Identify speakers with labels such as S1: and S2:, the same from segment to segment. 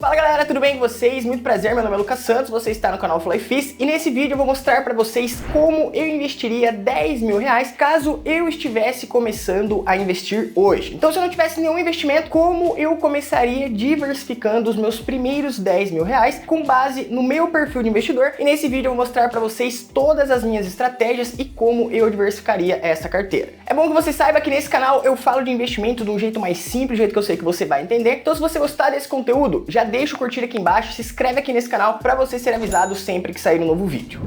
S1: Fala galera, tudo bem com vocês? Muito prazer, meu nome é Lucas Santos, você está no canal FlyFis e nesse vídeo eu vou mostrar para vocês como eu investiria 10 mil reais caso eu estivesse começando a investir hoje. Então, se eu não tivesse nenhum investimento, como eu começaria diversificando os meus primeiros 10 mil reais com base no meu perfil de investidor, e nesse vídeo eu vou mostrar para vocês todas as minhas estratégias e como eu diversificaria essa carteira. É bom que você saiba que nesse canal eu falo de investimento de um jeito mais simples, do jeito que eu sei que você vai entender. Então, se você gostar desse conteúdo, já deixa o curtir aqui embaixo, se inscreve aqui nesse canal para você ser avisado sempre que sair um novo vídeo.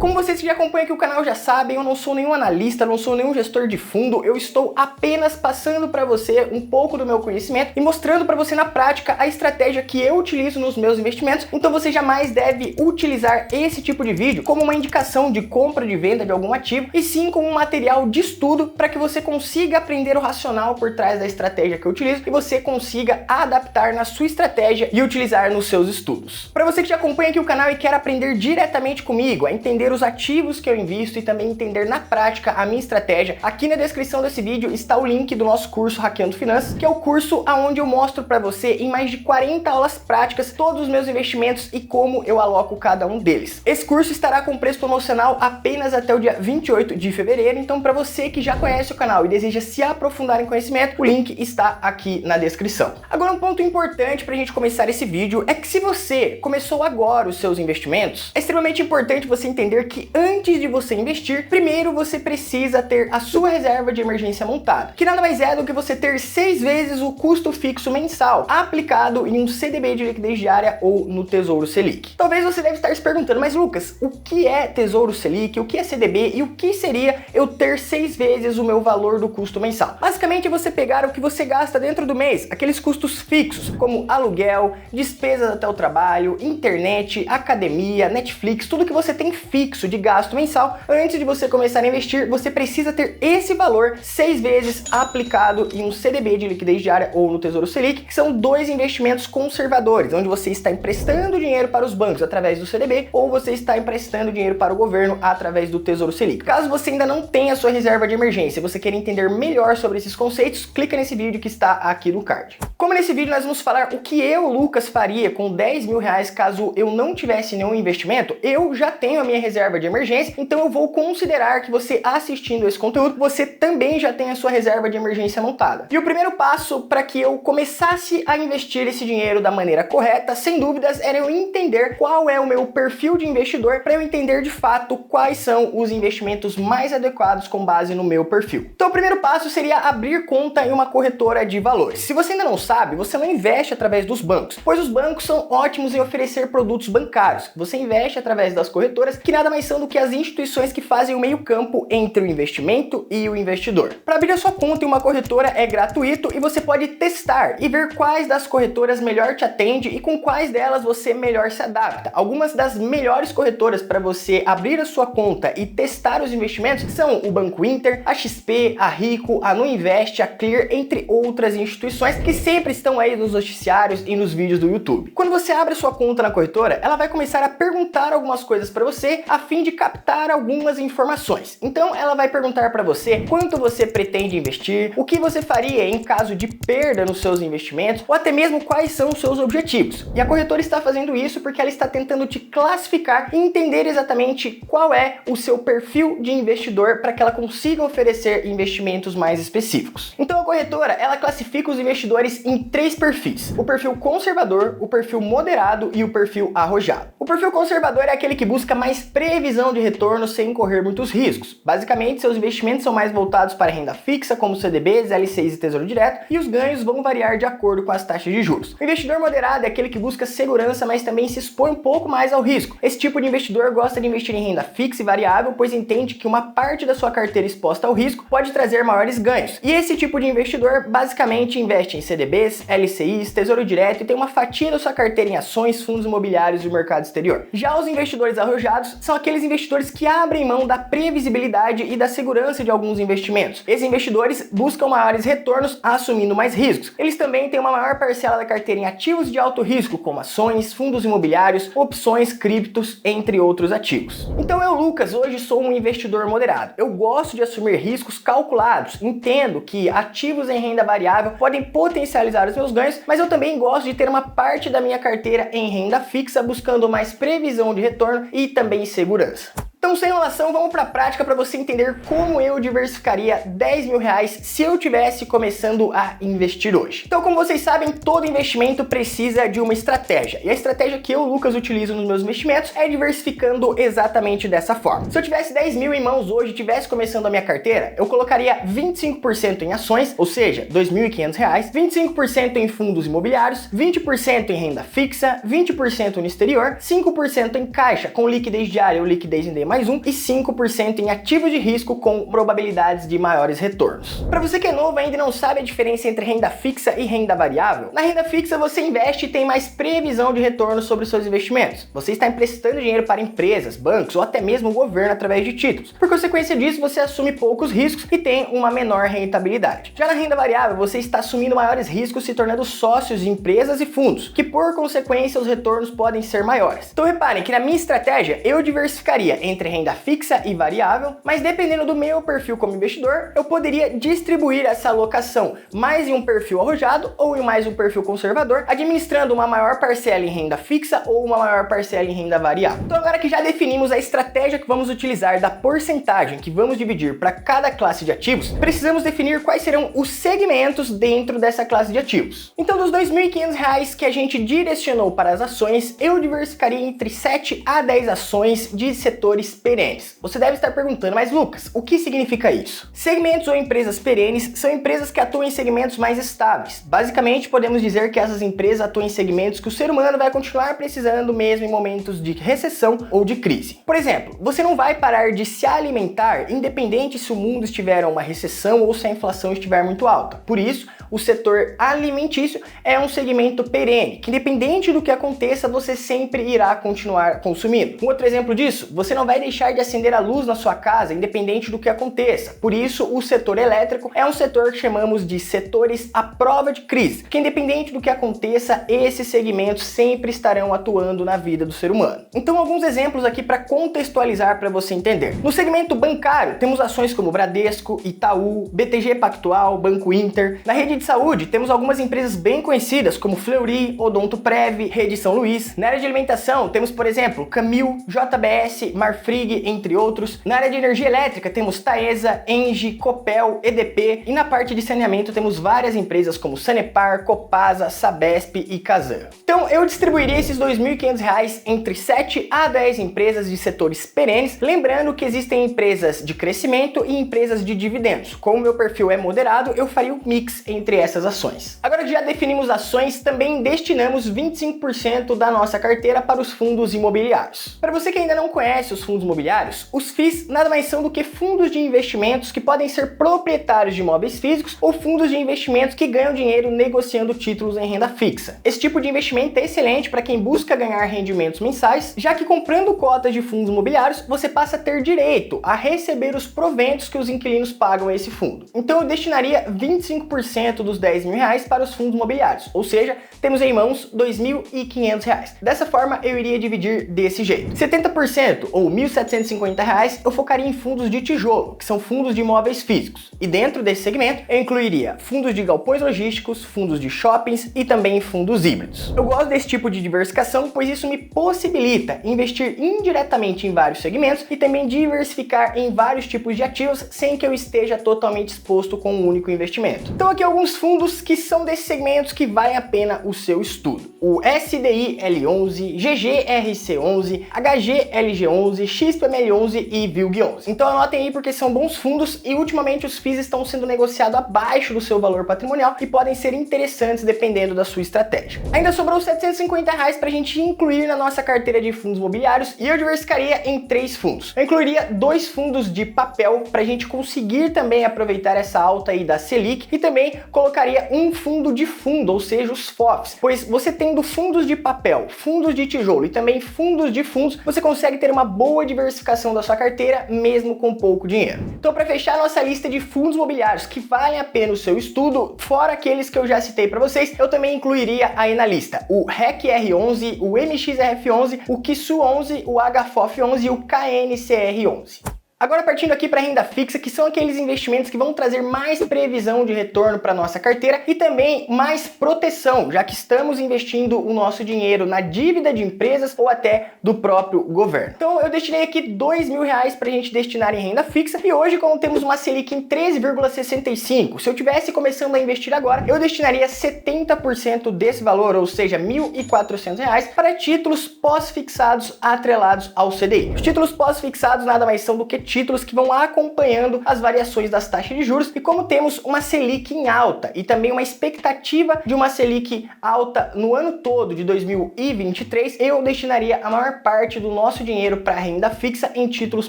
S1: Como vocês que já acompanham aqui o canal já sabem, eu não sou nenhum analista, não sou nenhum gestor de fundo, eu estou apenas passando para você um pouco do meu conhecimento e mostrando para você na prática a estratégia que eu utilizo nos meus investimentos. Então você jamais deve utilizar esse tipo de vídeo como uma indicação de compra, de venda de algum ativo, e sim como um material de estudo para que você consiga aprender o racional por trás da estratégia que eu utilizo e você consiga adaptar na sua estratégia e utilizar nos seus estudos. Para você que já acompanha aqui o canal e quer aprender diretamente comigo a entender os ativos que eu invisto e também entender na prática a minha estratégia, aqui na descrição desse vídeo está o link do nosso curso Hackeando Finanças, que é o curso onde eu mostro para você em mais de 40 aulas práticas todos os meus investimentos e como eu aloco cada um deles. Esse curso estará com preço promocional apenas até o dia 28 de fevereiro, então para você que já conhece o canal e deseja se aprofundar em conhecimento, o link está aqui na descrição. Agora, um ponto importante para a gente começar esse vídeo é que se você começou agora os seus investimentos, é extremamente importante você entender que antes de você investir, primeiro você precisa ter a sua reserva de emergência montada, que nada mais é do que você ter 6 vezes o custo fixo mensal aplicado em um CDB de liquidez diária ou no Tesouro Selic. Talvez você deve estar se perguntando, mas Lucas, o que é Tesouro Selic, o que é CDB e o que seria eu ter 6 vezes o meu valor do custo mensal? Basicamente é você pegar o que você gasta dentro do mês, aqueles custos fixos, como aluguel, despesas até o trabalho, internet, academia, Netflix, tudo que você tem fixo de gasto mensal. Antes de você começar a investir, você precisa ter esse valor 6 vezes aplicado em um CDB de liquidez diária ou no Tesouro Selic, que são dois investimentos conservadores, onde você está emprestando dinheiro para os bancos através do CDB ou você está emprestando dinheiro para o governo através do Tesouro Selic. Caso você ainda não tenha a sua reserva de emergência e você queira entender melhor sobre esses conceitos, clica nesse vídeo que está aqui no card. Como nesse vídeo nós vamos falar o que eu, Lucas, faria com 10 mil reais caso eu não tivesse nenhum investimento, eu já tenho a minha reserva de emergência, então eu vou considerar que você assistindo esse conteúdo, você também já tem a sua reserva de emergência montada. E o primeiro passo para que eu começasse a investir esse dinheiro da maneira correta, sem dúvidas, era eu entender qual é o meu perfil de investidor, para eu entender de fato quais são os investimentos mais adequados com base no meu perfil. Então o primeiro passo seria abrir conta em uma corretora de valores. Se você ainda não sabe, você não investe através dos bancos, pois os bancos são ótimos em oferecer produtos bancários. Você investe através das corretoras, que nada mais são do que as instituições que fazem o meio-campo entre o investimento e o investidor. Para abrir a sua conta em uma corretora é gratuito e você pode testar e ver quais das corretoras melhor te atende e com quais delas você melhor se adapta. Algumas das melhores corretoras para você abrir a sua conta e testar os investimentos são o Banco Inter, a XP, a Rico, a Nuinvest, a Clear, entre outras instituições que sempre estão aí nos noticiários e nos vídeos do YouTube. Quando você abre a sua conta na corretora, ela vai começar a perguntar algumas coisas para você a fim de captar algumas informações. Então ela vai perguntar para você quanto você pretende investir, o que você faria em caso de perda nos seus investimentos ou até mesmo quais são os seus objetivos. E a corretora está fazendo isso porque ela está tentando te classificar e entender exatamente qual é o seu perfil de investidor para que ela consiga oferecer investimentos mais específicos. Então a corretora, ela classifica os investidores em 3 perfis: o perfil conservador, o perfil moderado e o perfil arrojado. O perfil conservador é aquele que busca mais previsão de retorno sem correr muitos riscos. Basicamente, seus investimentos são mais voltados para renda fixa, como CDBs, LCIs e Tesouro Direto, e os ganhos vão variar de acordo com as taxas de juros. O investidor moderado é aquele que busca segurança, mas também se expõe um pouco mais ao risco. Esse tipo de investidor gosta de investir em renda fixa e variável, pois entende que uma parte da sua carteira exposta ao risco pode trazer maiores ganhos. E esse tipo de investidor basicamente investe em CDBs, LCIs, Tesouro Direto e tem uma fatia da sua carteira em ações, fundos imobiliários e o mercado exterior. Já os investidores arrojados são aqueles investidores que abrem mão da previsibilidade e da segurança de alguns investimentos. Esses investidores buscam maiores retornos assumindo mais riscos. Eles também têm uma maior parcela da carteira em ativos de alto risco, como ações, fundos imobiliários, opções, criptos, entre outros ativos. Então eu, Lucas, hoje sou um investidor moderado. Eu gosto de assumir riscos calculados. Entendo que ativos em renda variável podem potencializar os meus ganhos, mas eu também gosto de ter uma parte da minha carteira em renda fixa, buscando mais previsão de retorno e também segurança. Então, sem enrolação, vamos para a prática para você entender como eu diversificaria 10 mil reais se eu tivesse começando a investir hoje. Então, como vocês sabem, todo investimento precisa de uma estratégia. E a estratégia que eu, Lucas, utilizo nos meus investimentos é diversificando exatamente dessa forma. Se eu tivesse 10 mil em mãos hoje e estivesse começando a minha carteira, eu colocaria 25% em ações, ou seja, R$ 2.500, 25% em fundos imobiliários, 20% em renda fixa, 20% no exterior, 5% em caixa, com liquidez diária ou liquidez em D+1 e 5% em ativos de risco com probabilidades de maiores retornos. Para você que é novo e ainda não sabe a diferença entre renda fixa e renda variável, na renda fixa você investe e tem mais previsão de retorno sobre os seus investimentos. Você está emprestando dinheiro para empresas, bancos ou até mesmo o governo através de títulos. Por consequência disso, você assume poucos riscos e tem uma menor rentabilidade. Já na renda variável, você está assumindo maiores riscos, se tornando sócios de empresas e fundos, que por consequência os retornos podem ser maiores. Então reparem que na minha estratégia eu diversificaria entre renda fixa e variável, mas dependendo do meu perfil como investidor, eu poderia distribuir essa alocação mais em um perfil arrojado ou em mais um perfil conservador, administrando uma maior parcela em renda fixa ou uma maior parcela em renda variável. Então agora que já definimos a estratégia que vamos utilizar da porcentagem que vamos dividir para cada classe de ativos, precisamos definir quais serão os segmentos dentro dessa classe de ativos. Então dos R$ 2.500 que a gente direcionou para as ações, eu diversificaria entre 7 a 10 ações de setores perenes. Você deve estar perguntando, mas Lucas, o que significa isso? Segmentos ou empresas perenes são empresas que atuam em segmentos mais estáveis. Basicamente, podemos dizer que essas empresas atuam em segmentos que o ser humano vai continuar precisando mesmo em momentos de recessão ou de crise. Por exemplo, você não vai parar de se alimentar independente se o mundo estiver em uma recessão ou se a inflação estiver muito alta. Por isso, o setor alimentício é um segmento perene, que independente do que aconteça, você sempre irá continuar consumindo. Um outro exemplo disso, você não vai deixar de acender a luz na sua casa, independente do que aconteça. Por isso, o setor elétrico é um setor que chamamos de setores à prova de crise, que independente do que aconteça, esses segmentos sempre estarão atuando na vida do ser humano. Então, alguns exemplos aqui para contextualizar para você entender. No segmento bancário, temos ações como Bradesco, Itaú, BTG Pactual, Banco Inter. Na rede de saúde, temos algumas empresas bem conhecidas como Fleury, Odontoprev, Rede São Luís. Na área de alimentação, temos, por exemplo, Camil, JBS, Marfrig, entre outros. Na área de energia elétrica, temos Taesa, Engie, Copel, EDP. E na parte de saneamento, temos várias empresas como Sanepar, Copasa, Sabesp e Casan. Então, eu distribuiria esses R$ 2.500 entre 7 a 10 empresas de setores perenes, lembrando que existem empresas de crescimento e empresas de dividendos. Como meu perfil é moderado, eu faria um mix entre essas ações. Agora que já definimos ações, também destinamos 25% da nossa carteira para os fundos imobiliários. Para você que ainda não conhece os fundos imobiliários, os FIIs nada mais são do que fundos de investimentos que podem ser proprietários de imóveis físicos ou fundos de investimentos que ganham dinheiro negociando títulos em renda fixa. Esse tipo de investimento é excelente para quem busca ganhar rendimentos mensais, já que comprando cotas de fundos imobiliários, você passa a ter direito a receber os proventos que os inquilinos pagam a esse fundo. Então eu destinaria 25% dos R$ 10.000 para os fundos imobiliários, ou seja, temos em mãos R$ 2.500. Dessa forma, eu iria dividir desse jeito. 70% ou R$ 1.750 eu focaria em fundos de tijolo, que são fundos de imóveis físicos. E dentro desse segmento, eu incluiria fundos de galpões logísticos, fundos de shoppings e também fundos híbridos. Eu gosto desse tipo de diversificação, pois isso me possibilita investir indiretamente em vários segmentos e também diversificar em vários tipos de ativos sem que eu esteja totalmente exposto com um único investimento. Então aqui alguns fundos que são desses segmentos que valem a pena o seu estudo. O SDI L11, GGRC11, HGLG11, XPML11 e VILG11. Então anotem aí porque são bons fundos e ultimamente os FIIs estão sendo negociados abaixo do seu valor patrimonial e podem ser interessantes dependendo da sua estratégia. Ainda sobrou R$750 para a gente incluir na nossa carteira de fundos imobiliários e eu diversificaria em 3 fundos. Eu incluiria 2 fundos de papel para a gente conseguir também aproveitar essa alta aí da Selic e também colocaria um fundo de fundo, ou seja, os FOFs, pois você tendo fundos de papel, fundos de tijolo e também fundos de fundos, você consegue ter uma boa diversificação da sua carteira mesmo com pouco dinheiro. Então, para fechar nossa lista de fundos imobiliários que valem a pena o seu estudo, fora aqueles que eu já citei para vocês, eu também incluiria aí na lista o REC-R11, o MXRF11, o KISU11, o HFOF11 e o KNCR11. Agora partindo aqui para renda fixa, que são aqueles investimentos que vão trazer mais previsão de retorno para nossa carteira e também mais proteção, já que estamos investindo o nosso dinheiro na dívida de empresas ou até do próprio governo. Então eu destinei aqui R$2.000 para a gente destinar em renda fixa e hoje, como temos uma Selic em 13,65, se eu tivesse começando a investir agora, eu destinaria 70% desse valor, ou seja, R$1.400 para títulos pós-fixados atrelados ao CDI. Os títulos pós-fixados nada mais são do que títulos que vão acompanhando as variações das taxas de juros e como temos uma Selic em alta e também uma expectativa de uma Selic alta no ano todo de 2023, eu destinaria a maior parte do nosso dinheiro para renda fixa em títulos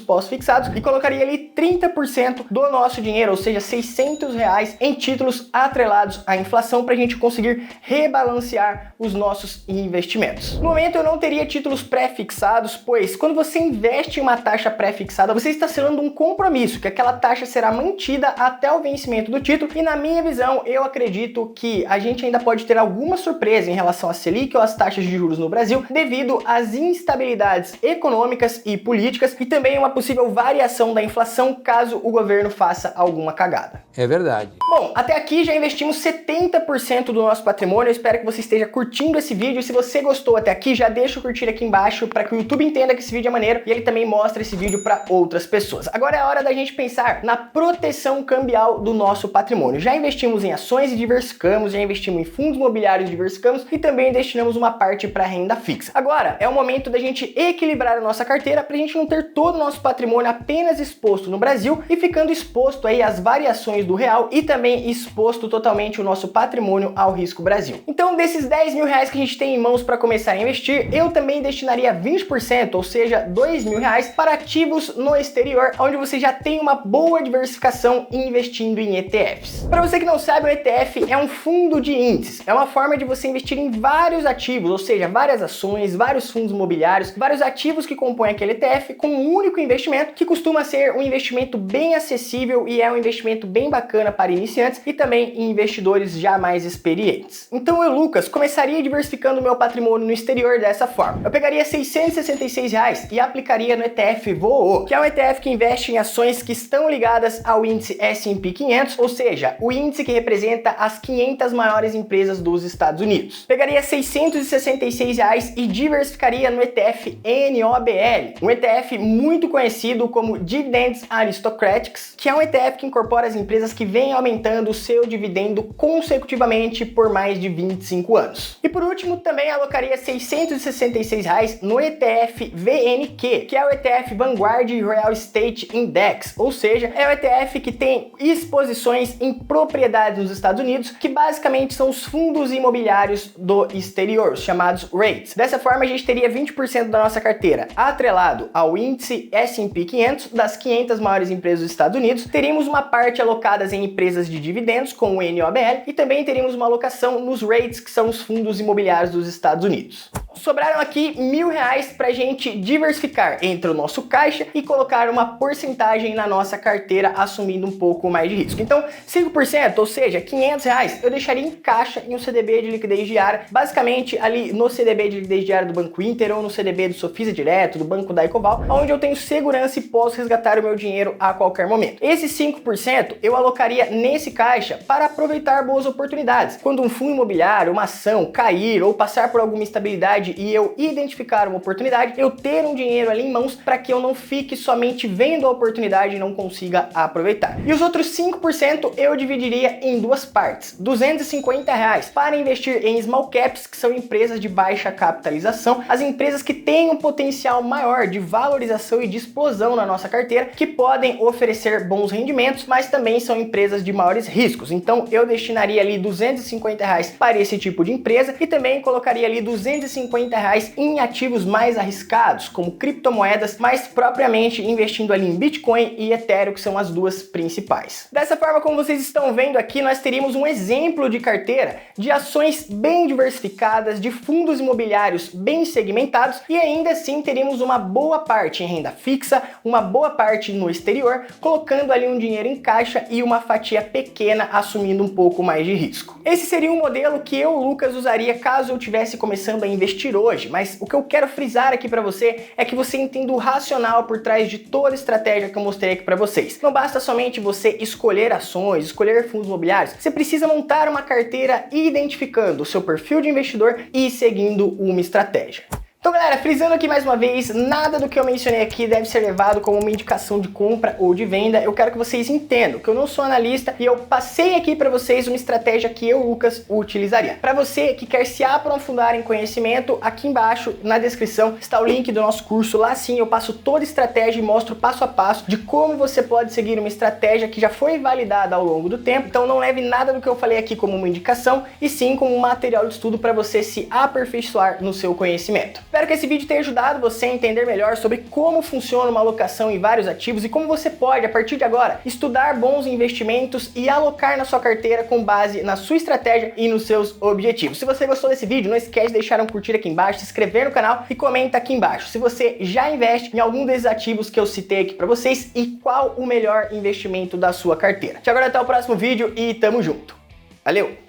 S1: pós-fixados e colocaria ali 30% do nosso dinheiro, ou seja, R$600 em títulos atrelados à inflação para a gente conseguir rebalancear os nossos investimentos. No momento eu não teria títulos pré-fixados, pois quando você investe em uma taxa pré-fixada, você está selando um compromisso, que aquela taxa será mantida até o vencimento do título e na minha visão, eu acredito que a gente ainda pode ter alguma surpresa em relação à Selic ou às taxas de juros no Brasil devido às instabilidades econômicas e políticas e também uma possível variação da inflação caso o governo faça alguma cagada.
S2: É verdade.
S1: Bom, até aqui já investimos 70% do nosso patrimônio, eu espero que você esteja curtindo esse vídeo e se você gostou até aqui, já deixa o curtir aqui embaixo para que o YouTube entenda que esse vídeo é maneiro e ele também mostra esse vídeo para outras pessoas. Agora é a hora da gente pensar na proteção cambial do nosso patrimônio. Já investimos em ações e diversificamos, já investimos em fundos imobiliários e diversificamos e também destinamos uma parte para renda fixa. Agora é o momento da gente equilibrar a nossa carteira para a gente não ter todo o nosso patrimônio apenas exposto no Brasil e ficando exposto aí às variações do real e também exposto totalmente o nosso patrimônio ao risco Brasil. Então desses R$10.000 que a gente tem em mãos para começar a investir, eu também destinaria 20%, ou seja, R$2.000 para ativos no exterior, onde você já tem uma boa diversificação investindo em ETFs. Para você que não sabe, o ETF é um fundo de índices, é uma forma de você investir em vários ativos, ou seja, várias ações, vários fundos imobiliários, vários ativos que compõem aquele ETF com um único investimento, que costuma ser um investimento bem acessível e é um investimento bem bacana para iniciantes e também em investidores já mais experientes. Então eu, Lucas, começaria diversificando meu patrimônio no exterior dessa forma. Eu pegaria R$666 e aplicaria no ETF VOO, que é um ETF que investe em ações que estão ligadas ao índice S&P 500, ou seja, o índice que representa as 500 maiores empresas dos Estados Unidos. Pegaria R$666 e diversificaria no ETF NOBL, um ETF muito conhecido como Dividends Aristocrats, que é um ETF que incorpora as empresas que vêm aumentando o seu dividendo consecutivamente por mais de 25 anos. E por último, também alocaria R$666 no ETF VNQ, que é o ETF Vanguard Real Estate Index, ou seja, é o ETF que tem exposições em propriedades nos Estados Unidos, que basicamente são os fundos imobiliários do exterior, chamados REITs. Dessa forma, a gente teria 20% da nossa carteira atrelado ao índice S&P 500 das 500 maiores empresas dos Estados Unidos, teríamos uma parte alocadas em empresas de dividendos, com o NOBL, e também teríamos uma alocação nos REITs, que são os fundos imobiliários dos Estados Unidos. Sobraram aqui R$1.000 para a gente diversificar entre o nosso caixa e colocar uma porcentagem na nossa carteira, assumindo um pouco mais de risco. Então, 5%, ou seja, R$500, eu deixaria em caixa em um CDB de liquidez diária, basicamente ali no CDB de liquidez diária do Banco Inter ou no CDB do Sofisa Direto, do Banco da Ecoval, onde eu tenho segurança e posso resgatar o meu dinheiro a qualquer momento. Esses 5% eu alocaria nesse caixa para aproveitar boas oportunidades. Quando um fundo imobiliário, uma ação cair ou passar por alguma instabilidade oportunidade e eu identificar uma oportunidade, eu ter um dinheiro ali em mãos para que eu não fique somente vendo a oportunidade e não consiga aproveitar. E os outros 5% eu dividiria em duas partes. R$250 para investir em small caps, que são empresas de baixa capitalização, as empresas que têm um potencial maior de valorização e de explosão na nossa carteira, que podem oferecer bons rendimentos, mas também são empresas de maiores riscos. Então eu destinaria ali R$250 para esse tipo de empresa e também colocaria ali R$250 em ativos mais arriscados, como criptomoedas, mais propriamente investindo ali em Bitcoin e Ethereum, que são as duas principais. Dessa forma, como vocês estão vendo aqui, nós teríamos um exemplo de carteira de ações bem diversificadas, de fundos imobiliários bem segmentados e ainda assim teríamos uma boa parte em renda fixa, uma boa parte no exterior, colocando ali um dinheiro em caixa e uma fatia pequena assumindo um pouco mais de risco. Esse seria um modelo que eu, Lucas, usaria caso eu estivesse começando a investir hoje, mas o que eu quero frisar aqui para você é que você entenda o racional por trás de toda a estratégia que eu mostrei aqui para vocês. Não basta somente você escolher ações, escolher fundos imobiliários, você precisa montar uma carteira identificando o seu perfil de investidor e seguindo uma estratégia. Então galera, frisando aqui mais uma vez, nada do que eu mencionei aqui deve ser levado como uma indicação de compra ou de venda. Eu quero que vocês entendam que eu não sou analista e eu passei aqui para vocês uma estratégia que eu, Lucas, utilizaria. Para você que quer se aprofundar em conhecimento, aqui embaixo na descrição está o link do nosso curso. Lá sim eu passo toda a estratégia e mostro passo a passo de como você pode seguir uma estratégia que já foi validada ao longo do tempo. Então não leve nada do que eu falei aqui como uma indicação e sim como um material de estudo para você se aperfeiçoar no seu conhecimento. Espero que esse vídeo tenha ajudado você a entender melhor sobre como funciona uma alocação em vários ativos e como você pode, a partir de agora, estudar bons investimentos e alocar na sua carteira com base na sua estratégia e nos seus objetivos. Se você gostou desse vídeo, não esquece de deixar um curtir aqui embaixo, se inscrever no canal e comenta aqui embaixo se você já investe em algum desses ativos que eu citei aqui para vocês e qual o melhor investimento da sua carteira. Te aguardo até o próximo vídeo e tamo junto. Valeu!